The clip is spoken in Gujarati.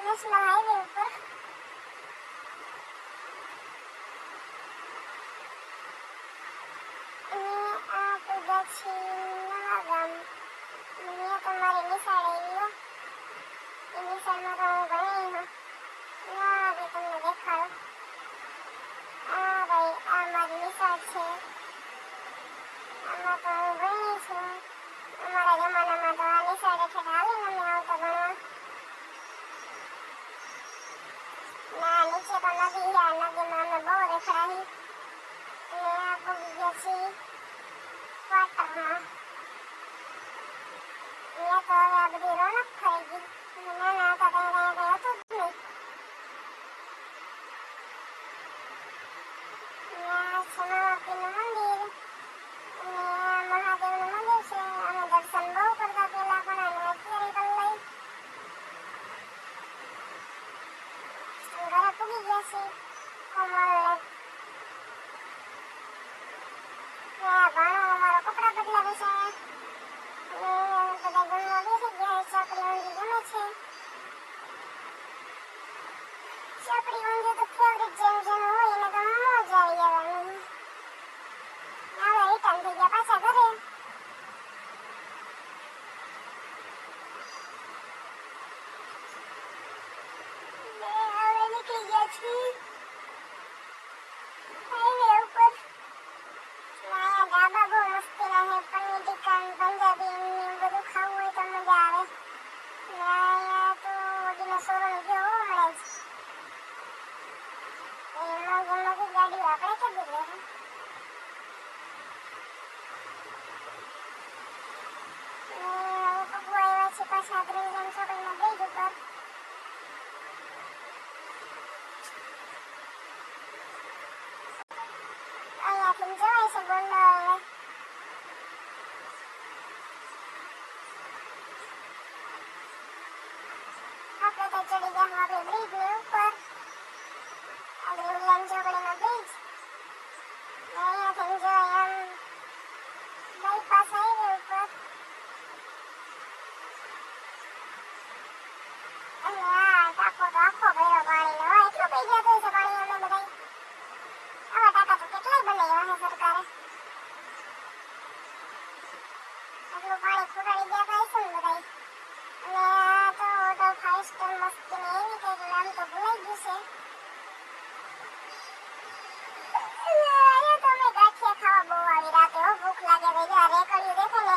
નેશનલ હાઈવે ઉપર આ પૂજા છે નવા ગામ મને તમારી નિશાળે રહ્યો એ નિશાળમાં તો હું ભણી હું ના બે તમને દેખાડો આ ભાઈ આ મારી નિશાળ છે આમાં તો હું ભણી છું અમારા જમાનામાં તો આ નિશાળે ઠેઠ હાલીને અમે આવતા ભણવા ના નીચે તો નદી છે નદીમાં અમે બહુ રેખડાવી અને આ પૂગી ગયા છીએ ક્વાર્ટરમાં અહીંયા તો હવે આ બધી રોનક થઈ ગઈ નાના હતા ત્યાં કંઈ હતું જ નહીં અહીંયા છે નવાપીનું મંદિર અને મહાદેવનું મંદિર છે અમે દર્શન બહુ કરતા પહેલા પણ અને અત્યારે કરી લઈ ઘરે પૂગી ગયા છીએ કોમળને ત્યાં ભાણો અમારો કપડાં બદલાવે છે અને બધા જમવા બેસી ગયા ચોપડી ઊંધી જમે છે ચોપડી ઊંધી તો ફેવરિટ જેમ જેમ હોય એને તો મોજ આવી જવાની હવે રિટર્ન થઈ ગયા પાછા ઘરે હવે નીકળી ગયા છીએ હાઈવે ઉપર અહીંયા ઢાબા બહુ મસ્તીના છે પનીર ટીકા પંજાબી એવું બધું ખાવું હોય તો મજા આવે ને અહીંયા તો ડિનોસોરનો ગયો હમણાં જ એમાં મોટી ગાડીઓ આપણે કદી લે પપ્પુ આવ્યા છે પાછા ત્રીજન છોકરીના બ્રિજ ઉપર અહીંયાથી જવાય છે ગોંડલ આપણે તો ચડી ગયા આપણે બ્રિજની ઉપર આ ઇંગ્લેન્ડ ચોકડીનો બ્રિજ અહીંયાથી જોઈ આમ બાયપાસ હાઈવે ઉપર અને આ ટાંકો તો આખો ભર્યો પાણીનો એટલું પી ગયા છે પાણી અમે બધા આવા ટાંકા તો કેટલાય બનાવ્યા છે સરકારે એટલું પાણી ખોટાડી ગયા થાય છે ને બધા અને આ તો હોટલ 5 સ્ટાર મસ્તીની એવી કંઈક નામ તો ભૂલાઈ ગયું છે અહીંયા તો અમે ગાંઠિયા ખાવા બહુ આવી રાતે હો ભૂખ લાગે ભાઈ આ રેકડીયું દેખે ને